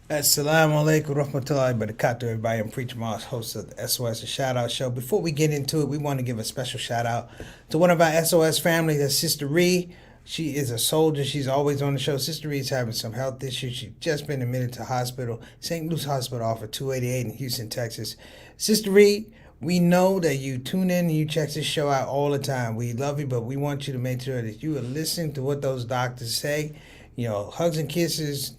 Assalamu alaikum rahmatullahi barakatuh, everybody. I'm Preacher Moss, host of the S.O.S. A Shout Out Show. Before we get into it, we want to give a special shout out to one of our S.O.S. family, that's Sister Ree. She is a soldier. She's always on the show. Sister Ree's having some health issues. She's just been admitted to hospital, St. Luke's Hospital off of 288 in Houston, Texas. Sister Ree, we know that you tune in and you check this show out all the time. We love you, but we want you to make sure that you are listening to what those doctors say. You know, hugs and kisses,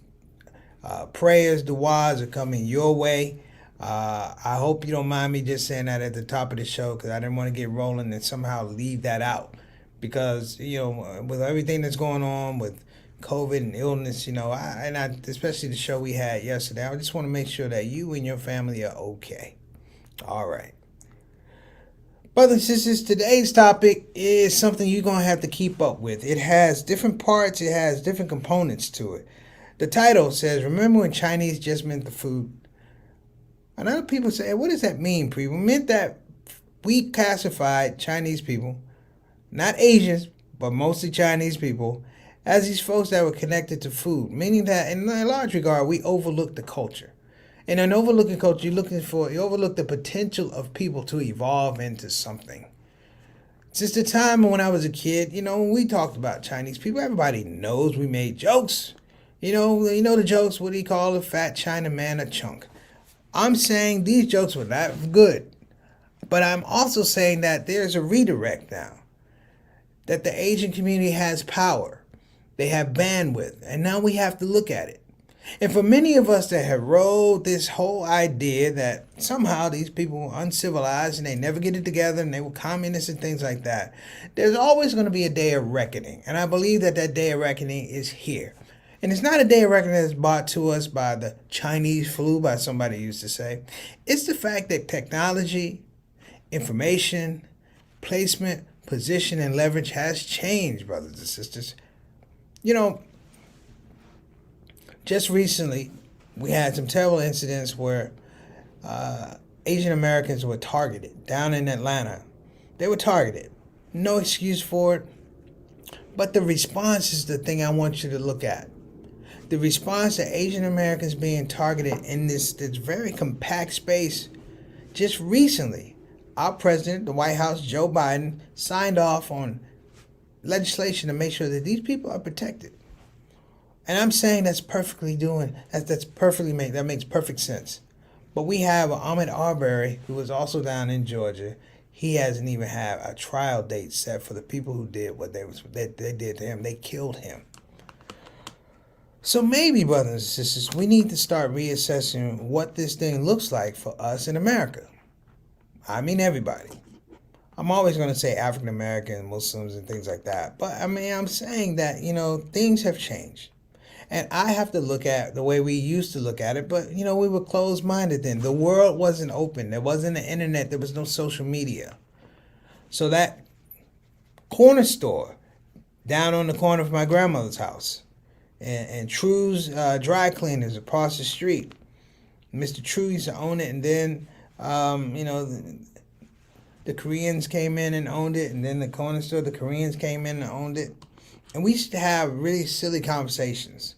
prayers, du'as are coming your way. I hope you don't mind me just saying that at the top of the show because I didn't want to get rolling and somehow leave that out. Because, with everything that's going on with COVID and illness, especially the show we had yesterday, I just want to make sure that you and your family are okay. All right. Brothers and sisters, today's topic is something you're going to have to keep up with. It has different parts, it has different components to it. The title says, "Remember when Chinese just meant the food?" And other people say, what does that mean, Pre? It meant that we classified Chinese people, not Asians, but mostly Chinese people, as these folks that were connected to food, meaning that in a large regard, we overlook the culture. In an overlooking culture, you overlook the potential of people to evolve into something. Since the time when I was a kid, when we talked about Chinese people, everybody knows we made jokes. The jokes, what do you call a fat China man a chunk? I'm saying these jokes were not good. But I'm also saying that there's a redirect now. That the Asian community has power. They have bandwidth. And now we have to look at it. And for many of us that have rode this whole idea that somehow these people were uncivilized and they never get it together and they were communists and things like that, there's always going to be a day of reckoning. And I believe that that day of reckoning is here. And it's not a day of reckoning that's brought to us by the Chinese flu, by somebody used to say. It's the fact that technology, information, placement, position, and leverage has changed, brothers and sisters. Just recently, we had some terrible incidents where Asian Americans were targeted down in Atlanta. They were targeted. No excuse for it. But the response is the thing I want you to look at. The response to Asian Americans being targeted in this very compact space. Just recently, our president, the White House, Joe Biden, signed off on legislation to make sure that these people are protected. And I'm saying that makes perfect sense. But we have Ahmaud Arbery, who was also down in Georgia. He hasn't even had a trial date set for the people who did what they did to him. They killed him. So maybe, brothers and sisters, we need to start reassessing what this thing looks like for us in America. I mean everybody. I'm always going to say African American, Muslims, and things like that. But I'm saying that, things have changed. And I have to look at the way we used to look at it, but, we were closed-minded then. The world wasn't open. There wasn't an internet. There was no social media. So that corner store down on the corner of my grandmother's house and True's dry cleaners across the street, Mr. True used to own it, and then, the Koreans came in and owned it, and then the corner store, the Koreans came in and owned it. And we used to have really silly conversations.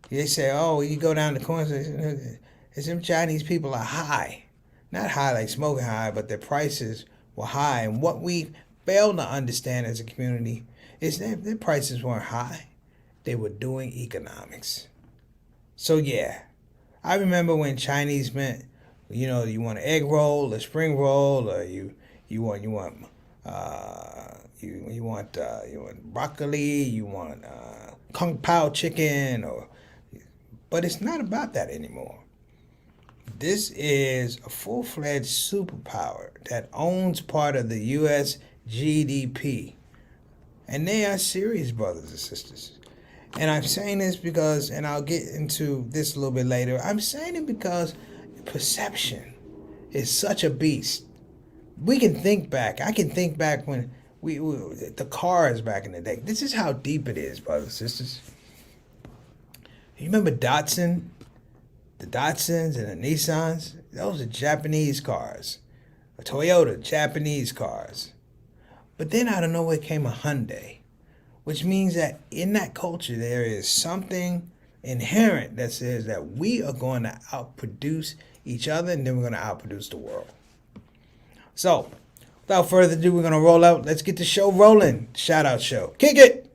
They say, oh, you go down the corner, some Chinese people are high. Not high like smoking high, but their prices were high. And what we failed to understand as a community is that their prices weren't high. They were doing economics. So yeah, I remember when Chinese meant, you want an egg roll, a spring roll, or you want broccoli, you want kung pao chicken, but it's not about that anymore. This is a full-fledged superpower that owns part of the U.S. GDP. And they are serious, brothers and sisters. And I'm saying this because, and I'll get into this a little bit later, I'm saying it because perception is such a beast. We can think back. I can think back when the cars back in the day. This is how deep it is, brothers and sisters. You remember Datsun? The Datsuns and the Nissans? Those are Japanese cars. A Toyota, Japanese cars. But then out of nowhere came a Hyundai, which means that in that culture there is something inherent that says that we are going to outproduce each other, and then we're going to outproduce the world. So, without further ado, we're going to roll out. Let's get the show rolling. Shout out show. Kick it.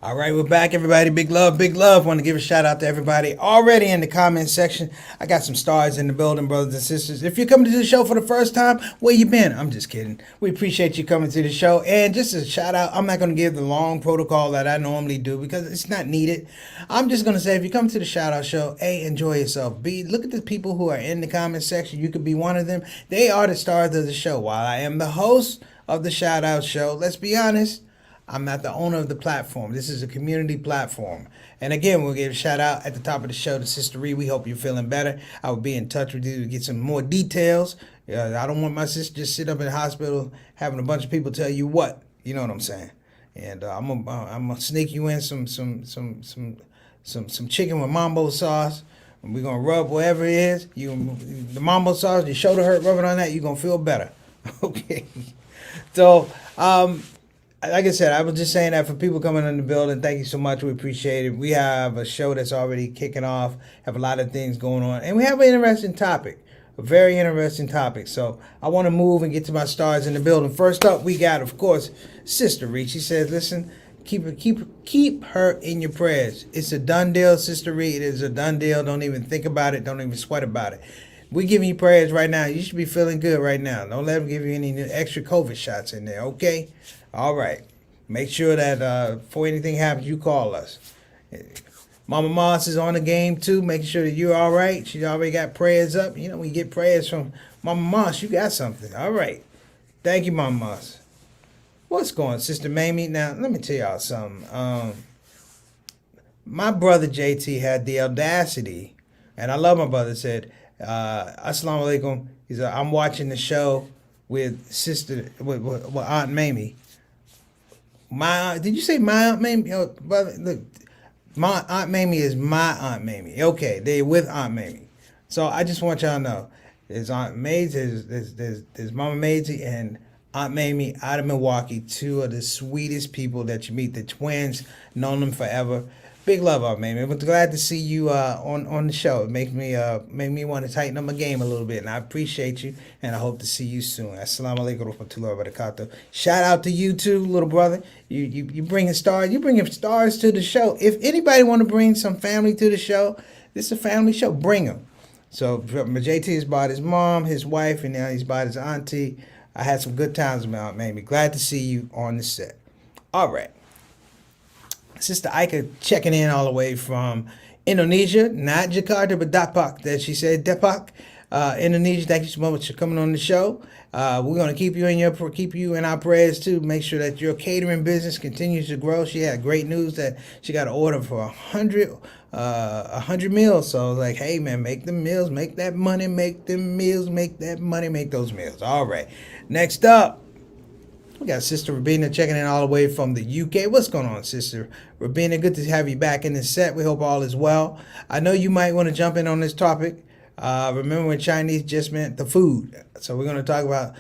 All right, we're back, everybody. Big love, big love. Want to give a shout out to everybody already in the comment section. I got some stars in the building, brothers and sisters. If you're coming to the show for the first time, where you been? I'm just kidding. We appreciate you coming to the show. And just a shout out, I'm not going to give the long protocol that I normally do because it's not needed. I'm just going to say, if you come to the shout out show, A, enjoy yourself. B, look at the people who are in the comment section. You could be one of them. They are the stars of the show. While I am the host of the shout out show, let's be honest, I'm not the owner of the platform. This is a community platform. And again, we'll give a shout out at the top of the show to Sister Ree. We hope you're feeling better. I will be in touch with you to get some more details. I don't want my sister just sit up in the hospital having a bunch of people tell you what. You know what I'm saying? And I'm gonna sneak you in some chicken with mambo sauce. And we're gonna rub wherever it is. The mambo sauce, your shoulder hurt, rub it on that. You're gonna feel better. Okay. So like I said, I was just saying that for people coming in the building, thank you so much. We appreciate it. We have a show that's already kicking off, have a lot of things going on, and we have an interesting topic, a very interesting topic. So I want to move and get to my stars in the building. First up, we got, of course, Sister Ree. She says, listen, keep her in your prayers. It's a done deal, Sister Ree. It is a done deal. Don't even think about it. Don't even sweat about it. We're giving you prayers right now. You should be feeling good right now. Don't let them give you any extra COVID shots in there, okay? All right. Make sure that before anything happens, you call us. Mama Moss is on the game, too, making sure that you're all right. She already got prayers up. You know, when you get prayers from Mama Moss, you got something. All right. Thank you, Mama Moss. What's going on, Sister Mamie? Now, let me tell y'all something. My brother JT had the audacity, and I love my brother, said, Assalamu alaikum. He said, I'm watching the show with Aunt Mamie. Did you say my Aunt Mamie? Oh, brother, look, my Aunt Mamie is my Aunt Mamie. Okay, they're with Aunt Mamie. So I just want y'all to know, there's Aunt Maisie, there's Mama Maisie and Aunt Mamie out of Milwaukee, two of the sweetest people that you meet. The twins, known them forever. Big love, Aunt Mamie. I'm glad to see you on the show. It makes me want to tighten up my game a little bit, and I appreciate you, and I hope to see you soon. Assalamu alaikum warahmatullahi wabarakatuh. Shout out to you too, little brother. You bringing stars. You bringing stars to the show. If anybody want to bring some family to the show, this is a family show. Bring them. So JT has brought his mom, his wife, and now he's brought his auntie. I had some good times with Aunt Mamie. Glad to see you on the set. All right. Sister Ika checking in all the way from Indonesia, not Jakarta, but Dapak. That she said, Dapak, Indonesia. Thank you so much for coming on the show. We're gonna keep you in our prayers too. Make sure that your catering business continues to grow. She had great news that she got an order for 100 meals. So like, hey man, make them meals, make that money, make them meals, make that money, make those meals. All right. Next up, we got Sister Rabina checking in all the way from the UK. What's going on, Sister Rabina? Good to have you back in the set. We hope all is well. I know you might want to jump in on this topic. Remember when Chinese just meant the food. So we're going to talk about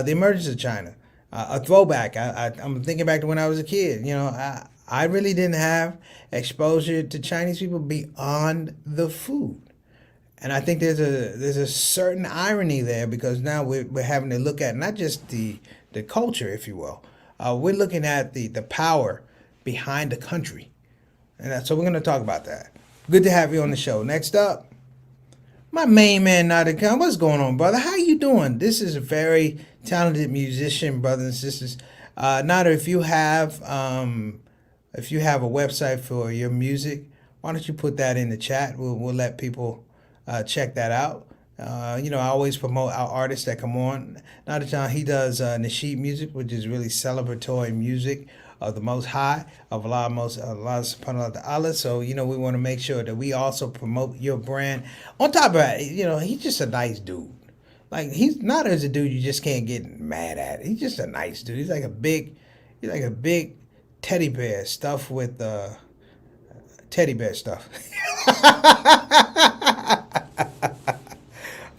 the emergence of China. A throwback. I'm thinking back to when I was a kid. You know, I really didn't have exposure to Chinese people beyond the food. And I think there's a certain irony there because now we're having to look at not just the culture, if you will. We're looking at the power behind the country. And so we're going to talk about that. Good to have you on the show. Next up, my main man, Nada Khan. What's going on, brother? How you doing? This is a very talented musician, brothers and sisters. Nada, if you have a website for your music, why don't you put that in the chat? We'll let people check that out. I always promote our artists that come on. Nada John, he does nasheed music, which is really celebratory music of the Most High, of Allah subhanahu wa ta'ala. So, we want to make sure that we also promote your brand. On top of that, he's just a nice dude. Like, he's not as a dude you just can't get mad at. He's just a nice dude. He's like a big teddy bear stuffed with teddy bear stuff.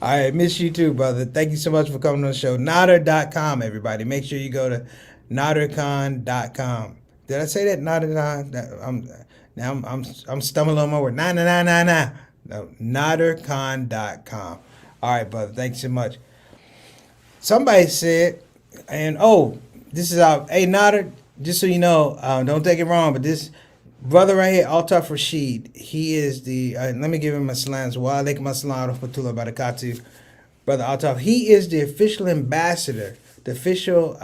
All right, miss you too, brother. Thank you so much for coming on the show. Nader.com, everybody. Make sure you go to nadercon.com. Did I say that? I'm stumbling on my word. Nah. No, nadercon.com. All right, brother. Thanks so much. Somebody said, this is our, hey, Nader, just so you know, don't take it wrong, but this brother right here, Altaf Rashid, he is the, let me give him a salams. Wa alaikum assalam wa rahmatullahi wa barakatuh. Brother Altaf, he is the official ambassador, the official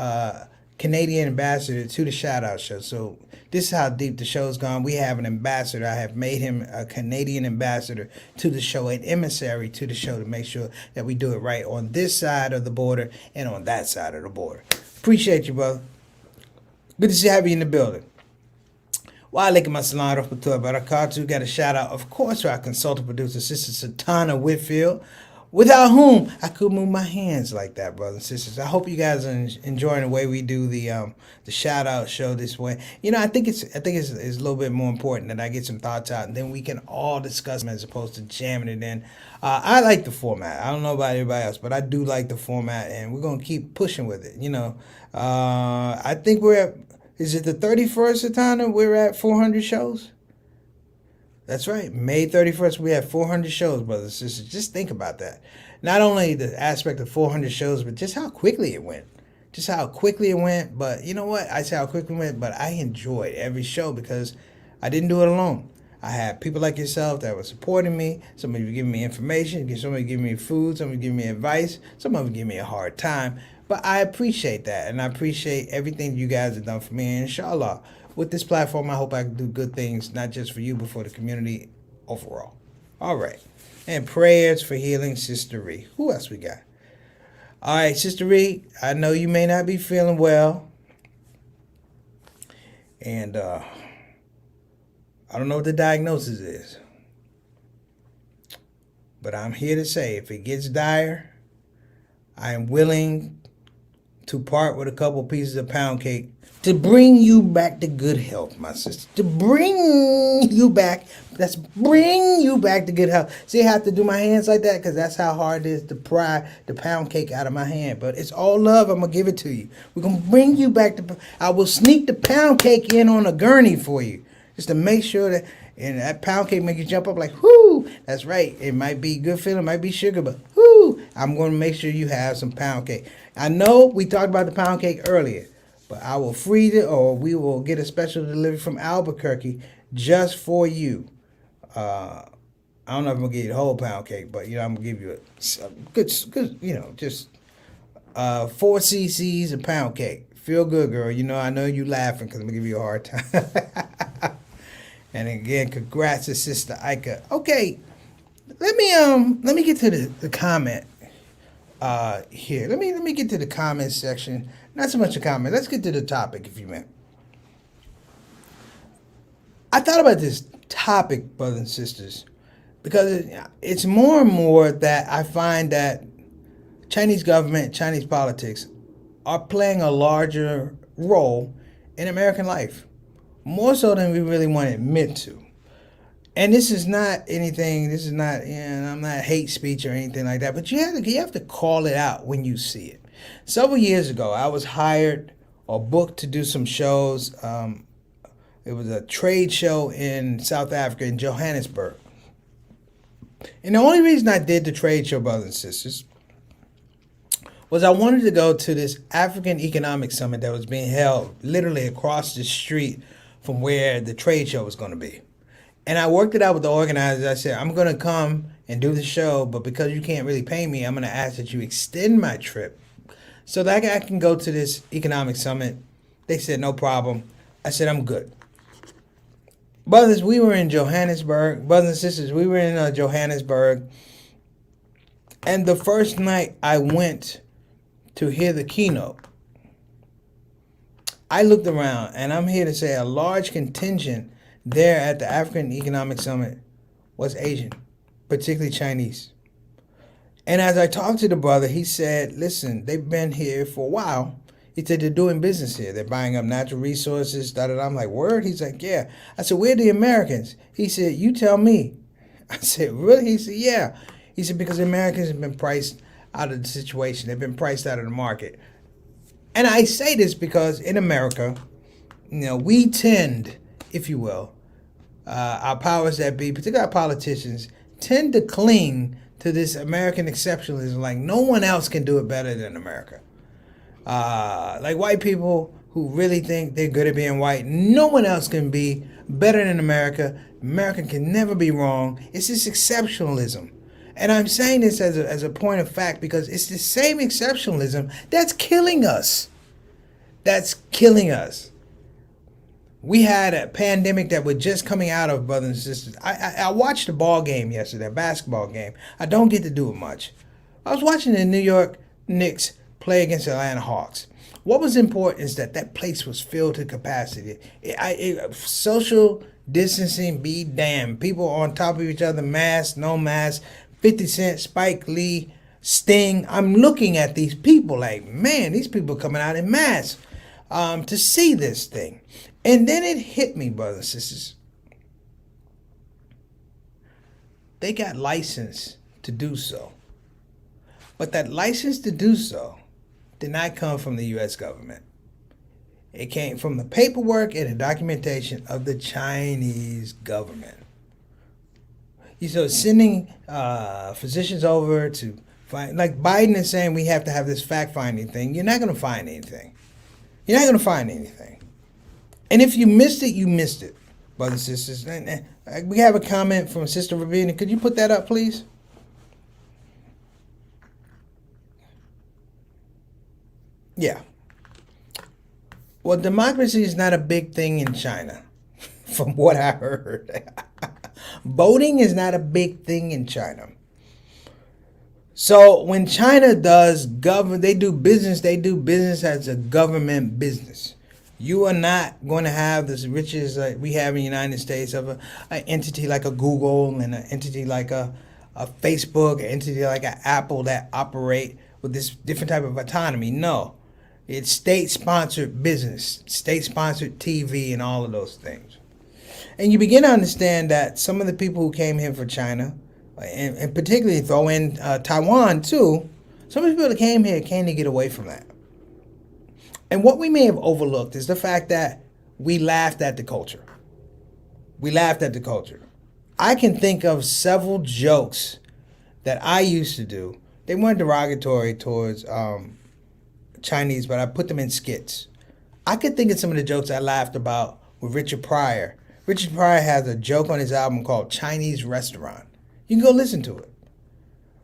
Canadian ambassador to the Shout Out Show. So this is how deep the show's gone. We have an ambassador. I have made him a Canadian ambassador to the show, an emissary to the show to make sure that we do it right on this side of the border and on that side of the border. Appreciate you, brother. Good to have you in the building. Wa alaikum assalam wa rahmatullahi wa barakatuh. Got a shout out, of course, to our consultant producer, Sister Satana Whitfield, without whom I couldn't move my hands like that, brothers and sisters. I hope you guys are enjoying the way we do the shout out show this way. I think it's a little bit more important that I get some thoughts out and then we can all discuss them as opposed to jamming it in. I like the format. I don't know about everybody else, but I do like the format, and we're gonna keep pushing with it. I think we're at, is it the 31st, Satana? We're at 400 shows. That's right. May 31st, we have 400 shows, brothers and sisters. Just think about that. Not only the aspect of 400 shows, but just how quickly it went. But you know what? I say how quickly it went, but I enjoyed every show because I didn't do it alone. I had people like yourself that were supporting me. Some of you giving me information. Some of you giving me food. Some of you giving me advice. Some of you giving me a hard time. But I appreciate that, and I appreciate everything you guys have done for me. And inshallah, with this platform, I hope I can do good things, not just for you, but for the community overall. All right. And prayers for healing, Sister Ree. Who else we got? All right, Sister Ree, I know you may not be feeling well. And I don't know what the diagnosis is. But I'm here to say, if it gets dire, I am willing to part with a couple pieces of pound cake to bring you back to good health, my sister. To bring you back. Bring you back to good health. See, I have to do my hands like that because that's how hard it is to pry the pound cake out of my hand. But it's all love. I'm going to give it to you. We're going to bring you back to... I will sneak the pound cake in on a gurney for you. Just to make sure that... And that pound cake make you jump up like, whoo! That's right. It might be good feeling, might be sugar, but whoo! I'm going to make sure you have some pound cake. I know we talked about the pound cake earlier, but I will freeze it, or we will get a special delivery from Albuquerque just for you. I don't know if I'm going to give you the whole pound cake, but, I'm going to give you a good, just 4 cc's of pound cake. Feel good, girl. I know you laughing because I'm going to give you a hard time. And again, congrats to Sister Ika. Okay, let me get to the comment here. Let me get to the comment section. Not so much a comment. Let's get to the topic, if you may. I thought about this topic, brothers and sisters, because it's more and more that I find that Chinese government, Chinese politics are playing a larger role in American life. More so than we really want to admit to. And this is not anything, I'm not hate speech or anything like that, but you have to call it out when you see it. Several years ago, I was hired or booked to do some shows. It was a trade show in South Africa, in Johannesburg. And the only reason I did the trade show, brothers and sisters, was I wanted to go to this African Economic Summit that was being held literally across the street from where the trade show was going to be. And I worked it out with the organizers. I said, I'm going to come and do the show, but because you can't really pay me, I'm going to ask that you extend my trip so that I can go to this economic summit. They said, no problem. I said, I'm good. Brothers, we were in Johannesburg. Brothers and sisters, we were in Johannesburg. And the first night I went to hear the keynote, I looked around, and I'm here to say a large contingent there at the African Economic Summit was Asian, particularly Chinese. And as I talked to the brother, he said, listen, they've been here for a while. He said, they're doing business here. They're buying up natural resources. Da, da, da. I'm like, word? He's like, yeah. I said, where are the Americans? He said, you tell me. I said, really? He said, yeah. He said, because the Americans have been priced out of the situation. They've been priced out of the market. And I say this because in America, we tend, if you will, our powers that be, particularly our politicians, tend to cling to this American exceptionalism like no one else can do it better than America. Like white people who really think they're good at being white, no one else can be better than America. America can never be wrong. It's this exceptionalism. And I'm saying this as a point of fact because it's the same exceptionalism that's killing us. That's killing us. We had a pandemic that we're just coming out of, brothers and sisters. I watched a ball game yesterday, a basketball game. I don't get to do it much. I was watching the New York Knicks play against the Atlanta Hawks. What was important is that place was filled to capacity. Social distancing be damned. People on top of each other, mask, no mask, 50 Cent, Spike Lee, Sting. I'm looking at these people like, man, these people are coming out in mass to see this thing. And then it hit me, brothers and sisters. They got license to do so. But that license to do so did not come from the U.S. government. It came from the paperwork and the documentation of the Chinese government. So sending physicians over to find, like Biden is saying we have to have this fact-finding thing. You're not going to find anything. You're not going to find anything. And if you missed it, you missed it, brothers and sisters. And we have a comment from Sister Rabina. Could you put that up, please? Yeah. Well, democracy is not a big thing in China, from what I heard. Voting is not a big thing in China. So when China does they do business as a government business. You are not going to have the riches like we have in the United States of an entity like a Google and an entity like a Facebook, an entity like an Apple that operate with this different type of autonomy. No, it's state-sponsored business, state-sponsored TV and all of those things. And you begin to understand that some of the people who came here for China, and particularly throw in Taiwan too, some of the people that came here came to get away from that. And what we may have overlooked is the fact that we laughed at the culture. We laughed at the culture. I can think of several jokes that I used to do. They weren't derogatory towards Chinese, but I put them in skits. I could think of some of the jokes I laughed about with Richard Pryor. Richard Pryor has a joke on his album called Chinese Restaurant. You can go listen to it.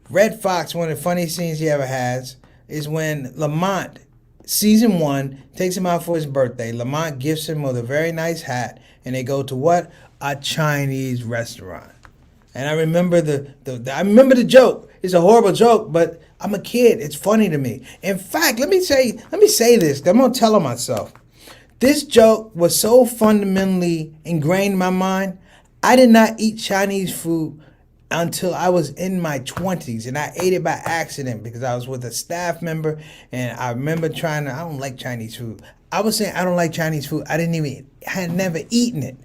Red Fox, one of the funniest scenes he ever has, is when Lamont, season 1, takes him out for his birthday. Lamont gifts him with a very nice hat, and they go to what? A Chinese restaurant. And I remember the joke. It's a horrible joke, but I'm a kid. It's funny to me. In fact, let me say this. I'm gonna tell on myself. This joke was so fundamentally ingrained in my mind. I did not eat Chinese food until I was in my 20s, and I ate it by accident because I was with a staff member, and I remember I don't like Chinese food. I was saying I don't like Chinese food. I had never eaten it.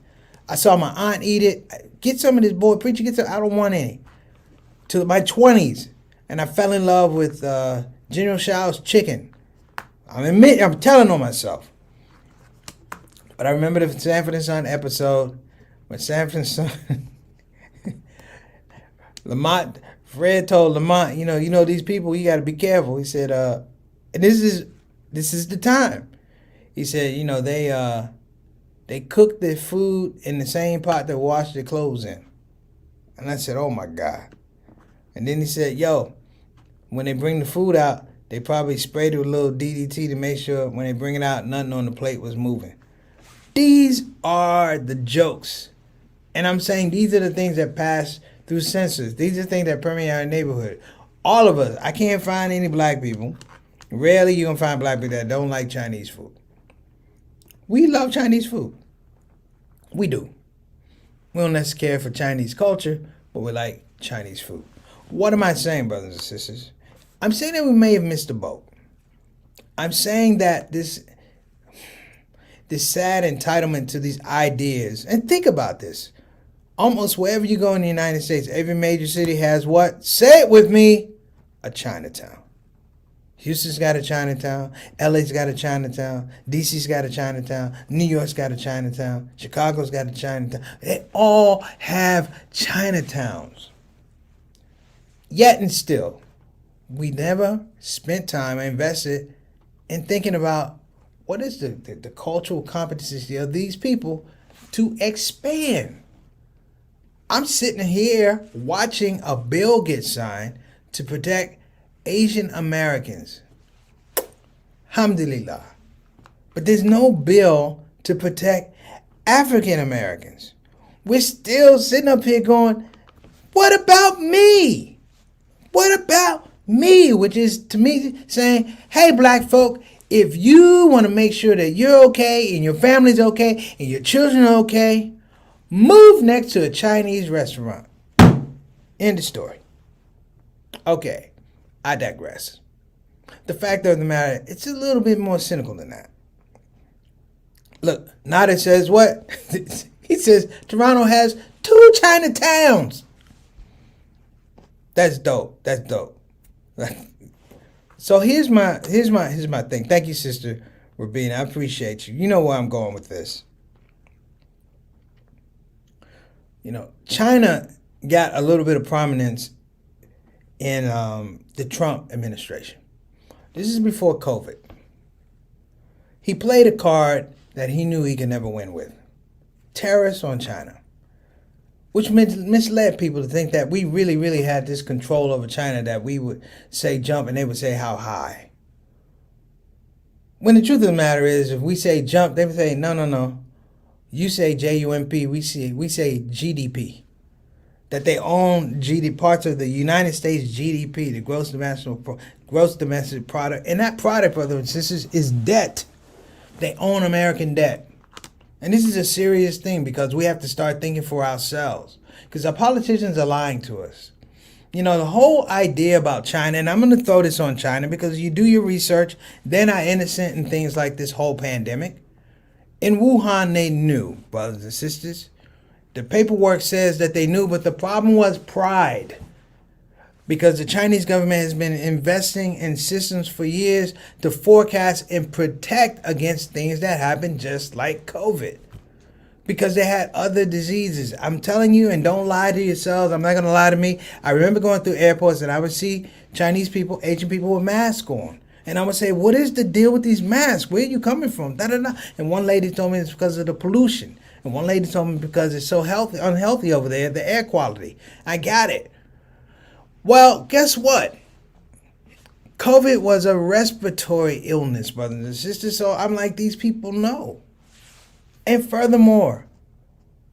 I saw my aunt eat it. Get some of this, boy, preacher, get some. I don't want any. To my 20s, and I fell in love with General Shao's chicken. I'm telling on myself. But I remember the Sanford and Son episode when Sanford and Son, Fred told Lamont, you know these people, you got to be careful. He said, and this is the time. He said, they cook their food in the same pot they wash their clothes in. And I said, oh my God. And then he said, when they bring the food out, they probably sprayed it with a little DDT to make sure when they bring it out, nothing on the plate was moving. These are the jokes And I'm saying these are the things that pass through census. These are things that permeate our neighborhood. All of us. I can't find any black people. Rarely you gonna find black people that don't like Chinese food. We love Chinese food. We do. We don't necessarily care for Chinese culture, but we like Chinese food. What am I saying, brothers and sisters? I'm saying that we may have missed the boat. I'm saying that this sad entitlement to these ideas, and think about this. Almost wherever you go in the United States, every major city has what? Say it with me, a Chinatown. Houston's got a Chinatown. LA's got a Chinatown. DC's got a Chinatown. New York's got a Chinatown. Chicago's got a Chinatown. They all have Chinatowns. Yet and still, we never spent time or invested in thinking about what is the cultural competency of these people to expand. I'm sitting here watching a bill get signed to protect Asian Americans. Alhamdulillah. But there's no bill to protect African Americans. We're still sitting up here going, what about me? What about me? Which is to me saying, hey, black folk, if you want to make sure that you're okay and your family's okay and your children are okay, move next to a Chinese restaurant. End of story. Okay, I digress. The fact of the matter, it's a little bit more cynical than that. Look, Nada says what? He says Toronto has 2 Chinatowns. That's dope. That's dope. So here's my thing. Thank you, Sister Rabina. I appreciate you. You know where I'm going with this. You know, China got a little bit of prominence in the Trump administration. This is before COVID. He played a card that he knew he could never win with. Tariffs on China. Which misled people to think that we really, really had this control over China, that we would say jump and they would say how high. When the truth of the matter is, if we say jump, they would say, no. You say JUMP, we say GDP. That they own parts of the United States GDP, the gross domestic product. And that product, brothers and sisters, is debt. They own American debt. And this is a serious thing because we have to start thinking for ourselves. Because our politicians are lying to us. You know, the whole idea about China, and I'm going to throw this on China because you do your research, they're not innocent in things like this whole pandemic. In Wuhan, they knew, brothers and sisters. The paperwork says that they knew, but the problem was pride. Because the Chinese government has been investing in systems for years to forecast and protect against things that happen just like COVID. Because they had other diseases. I'm telling you, and don't lie to yourselves. I'm not going to lie to me. I remember going through airports and I would see Chinese people, Asian people with masks on. And I would say, what is the deal with these masks? Where are you coming from? And one lady told me it's because of the pollution. And one lady told me because it's so unhealthy over there, the air quality. I got it. Well, guess what? COVID was a respiratory illness, brothers and sisters. So I'm like, these people know. And furthermore,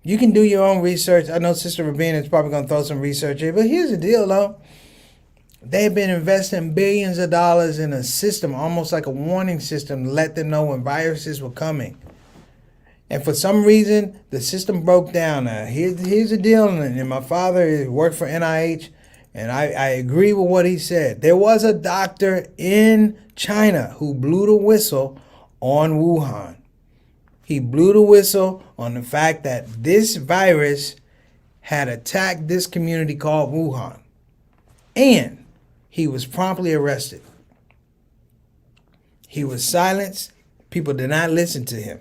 you can do your own research. I know Sister Rabina is probably going to throw some research here. But here's the deal, though. They've been investing billions of dollars in a system, almost like a warning system, to let them know when viruses were coming. And for some reason, the system broke down. Here's the deal. And my father worked for NIH. And I agree with what he said. There was a doctor in China who blew the whistle on Wuhan. He blew the whistle on the fact that this virus had attacked this community called Wuhan. And he was promptly arrested. He was silenced. People did not listen to him.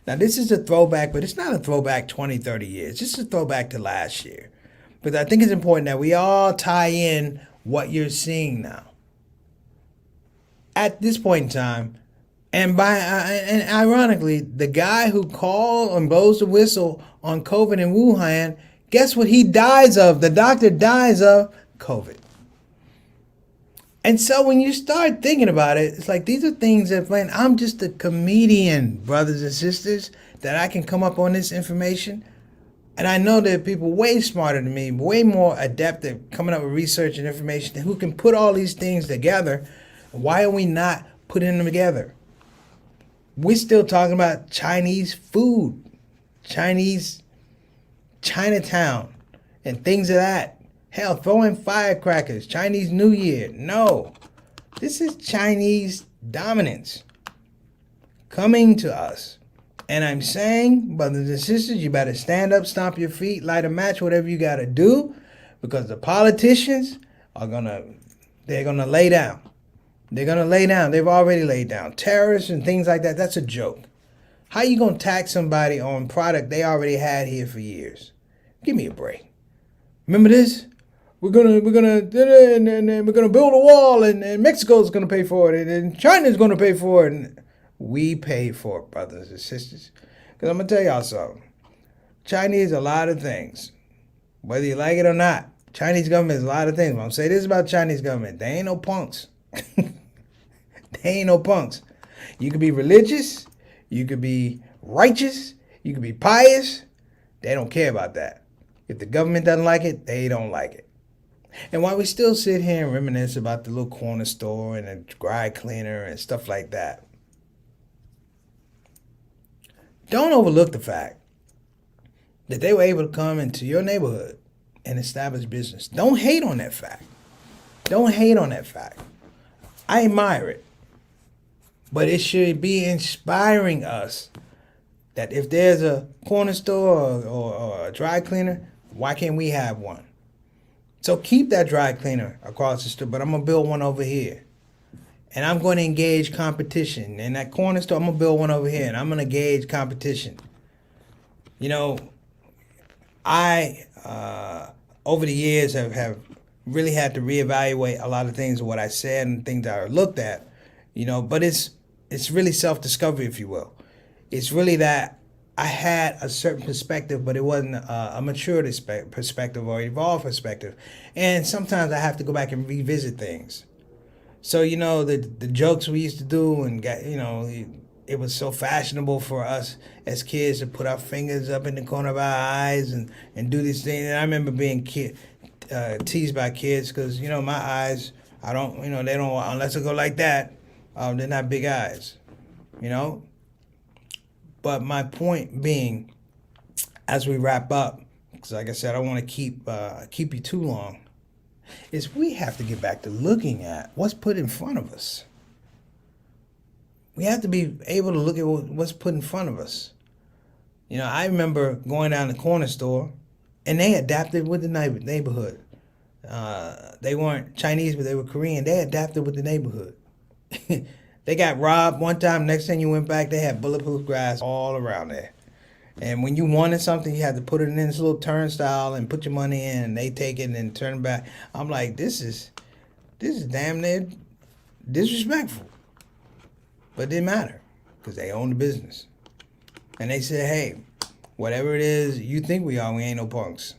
Now, this is a throwback, but it's not a throwback 20, 30 years. This is a throwback to last year. But I think it's important that we all tie in what you're seeing now. At this point in time, and ironically, the guy who called and blows the whistle on COVID in Wuhan, guess what he dies of? The doctor dies of COVID. And so when you start thinking about it, it's like these are things that I'm just a comedian, brothers and sisters, that I can come up on this information. And I know there are people way smarter than me, way more adept at coming up with research and information who can put all these things together. Why are we not putting them together? We're still talking about Chinese food, Chinese Chinatown, and things of that. Hell, throwing firecrackers, Chinese New Year. No, this is Chinese dominance coming to us. And I'm saying, brothers and sisters, you better stand up, stomp your feet, light a match, whatever you got to do, because the politicians they're gonna lay down. They're gonna lay down. They've already laid down. Terrorists and things like that. That's a joke. How you gonna tax somebody on product they already had here for years? Give me a break. Remember this? We're gonna build a wall, and Mexico's gonna pay for it, and China's gonna pay for it. And we pay for it, brothers and sisters. Because I'm going to tell y'all something. Chinese a lot of things. Whether you like it or not. Chinese government is a lot of things. But I'm going to say this about Chinese government. They ain't no punks. They ain't no punks. You could be religious. You could be righteous. You could be pious. They don't care about that. If the government doesn't like it, they don't like it. And while we still sit here and reminisce about the little corner store and the dry cleaner and stuff like that, don't overlook the fact that they were able to come into your neighborhood and establish business. Don't hate on that fact. Don't hate on that fact. I admire it. But it should be inspiring us that if there's a corner store or a dry cleaner, why can't we have one? So keep that dry cleaner across the street, but I'm going to build one over here. And I'm going to engage competition. In that corner store, I'm going to build one over here, and I'm going to gauge competition. You know, I, over the years, have really had to reevaluate a lot of things of what I said and things that I looked at, you know, but it's really self-discovery, if you will. It's really that I had a certain perspective, but it wasn't a mature perspective or evolved perspective. And sometimes I have to go back and revisit things. So, you know, the jokes we used to do and, you know, it was so fashionable for us as kids to put our fingers up in the corner of our eyes and do these things. And I remember being teased by kids because, you know, my eyes, they don't, unless I go like that, they're not big eyes, you know. But my point being, as we wrap up, because like I said, I don't want to keep you too long, is we have to get back to looking at what's put in front of us. We have to be able to look at what's put in front of us. You know, I remember going down the corner store, and they adapted with the neighborhood. They weren't Chinese, but they were Korean. They adapted with the neighborhood. They got robbed one time. Next thing you went back, they had bulletproof glass all around there. And when you wanted something, you had to put it in this little turnstile and put your money in, and they take it and turn it back. I'm like, this is damn near disrespectful. But it didn't matter because they own the business. And they said, hey, whatever it is you think we are, we ain't no punks.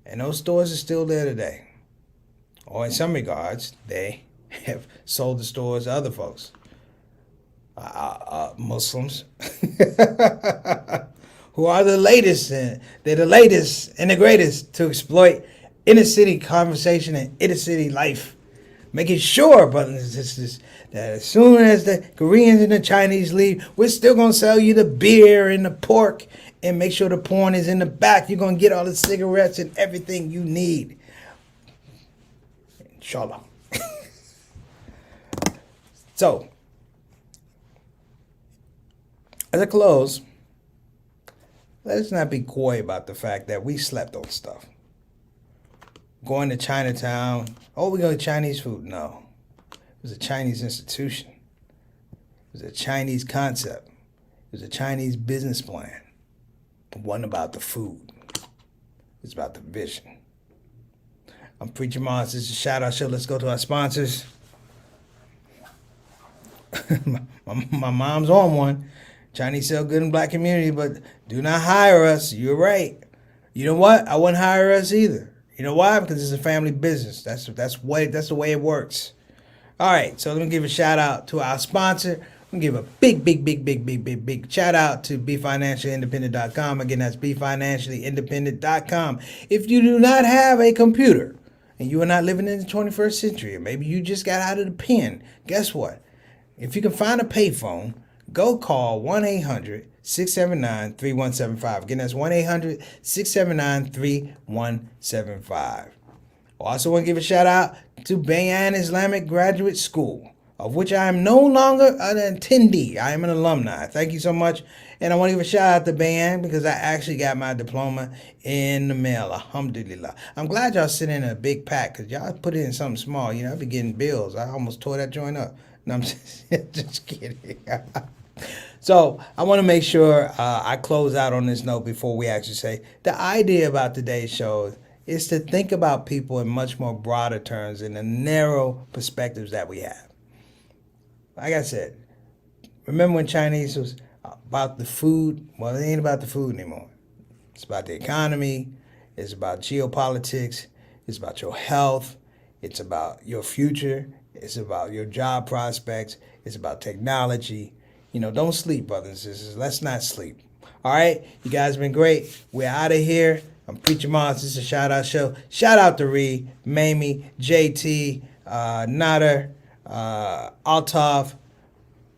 And those stores are still there today. Or in some regards, they have sold the stores to other folks. Muslims who are the latest, and they're the latest and the greatest to exploit inner city conversation and inner city life, making sure, brothers and sisters, that as soon as the Koreans and the Chinese leave, we're still going to sell you the beer and the pork and make sure the porn is in the back. You're going to get all the cigarettes and everything you need. Inshallah. So, as I close, let's not be coy about the fact that we slept on stuff. Going to Chinatown, we go to Chinese food. No. It was a Chinese institution. It was a Chinese concept. It was a Chinese business plan. It wasn't about the food. It's about the vision. I'm Preacher Moss. This is a shout-out show. Let's go to our sponsors. my mom's on one. Chinese sell good in black community, but do not hire us. You're right. You know what? I wouldn't hire us either. You know why? Because it's a family business. That's the way it works. All right, so let me give a shout out to our sponsor. We're I'm gonna give a big shout out to BeFinanciallyIndependent.com. Again, that's BeFinanciallyIndependent.com. If you do not have a computer and you are not living in the 21st century, or maybe you just got out of the pen, guess what? If you can find a payphone, go call 1-800-679-3175. Again, that's 1-800-679-3175. I also want to give a shout out to Bayan Islamic Graduate School, of which I am no longer an attendee. I am an alumni. Thank you so much. And I want to give a shout out to Bayan because I actually got my diploma in the mail. Alhamdulillah. I'm glad y'all sent in a big pack because y'all put it in something small. You know, I be getting bills. I almost tore that joint up. No, I'm just kidding. So I want to make sure I close out on this note before we actually say the idea about today's show is to think about people in much more broader terms in the narrow perspectives that we have. Like I said, remember when Chinese was about the food? Well, it ain't about the food anymore. It's about the economy. It's about geopolitics. It's about your health. It's about your future. It's about your job prospects. It's about technology. You know, don't sleep, brothers and sisters. Let's not sleep. All right? You guys have been great. We're out of here. I'm Preacher Moss. This is a shout out show. Shout out to Ree, Mamie, JT, Nader, Altaf,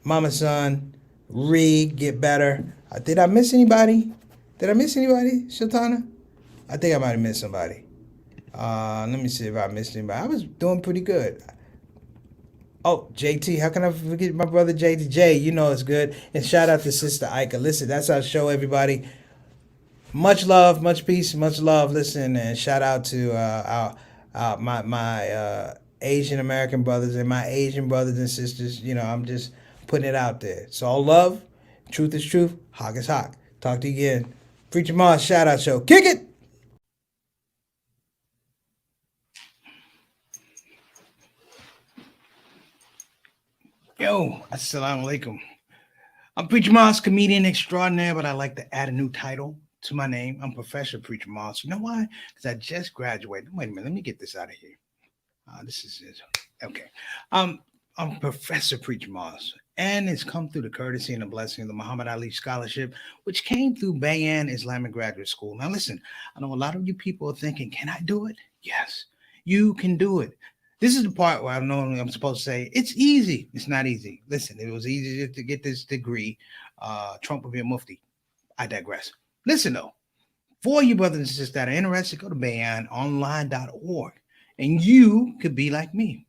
Mama Son, Ree, Get Better. Did I miss anybody? Sultana? I think I might have missed somebody. Let me see if I missed anybody. I was doing pretty good. Oh, JT, how can I forget my brother JT? Jay, you know it's good. And shout out to Sister Ika. Listen, that's our show, everybody. Much love, much peace, much love. Listen, and shout out to my Asian American brothers and my Asian brothers and sisters. You know, I'm just putting it out there. It's all love. Truth is truth. Hawk is hawk. Talk to you again. Preacher Moss, shout out show. Kick it! Yo, assalamu alaikum. I'm Preacher Moss, comedian extraordinaire, but I like to add a new title to my name. I'm Professor Preacher Moss. You know why? Because I just graduated. Wait a minute, let me get this out of here. This is it. Okay. I'm Professor Preacher Moss, and it's come through the courtesy and the blessing of the Muhammad Ali Scholarship, which came through Bayan Islamic Graduate School. Now, listen, I know a lot of you people are thinking, can I do it? Yes, you can do it. This is the part where I know I'm supposed to say it's easy. It's not easy. Listen, it was easy to get this degree. Trump would be a mufti. I digress. Listen, though, for you brothers and sisters that are interested, go to bayanonline.org, and you could be like me.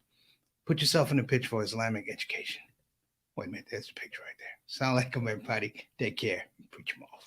Put yourself in the picture for Islamic education. Wait a minute, there's a picture right there. Sound like them, everybody. Take care. Preach them off.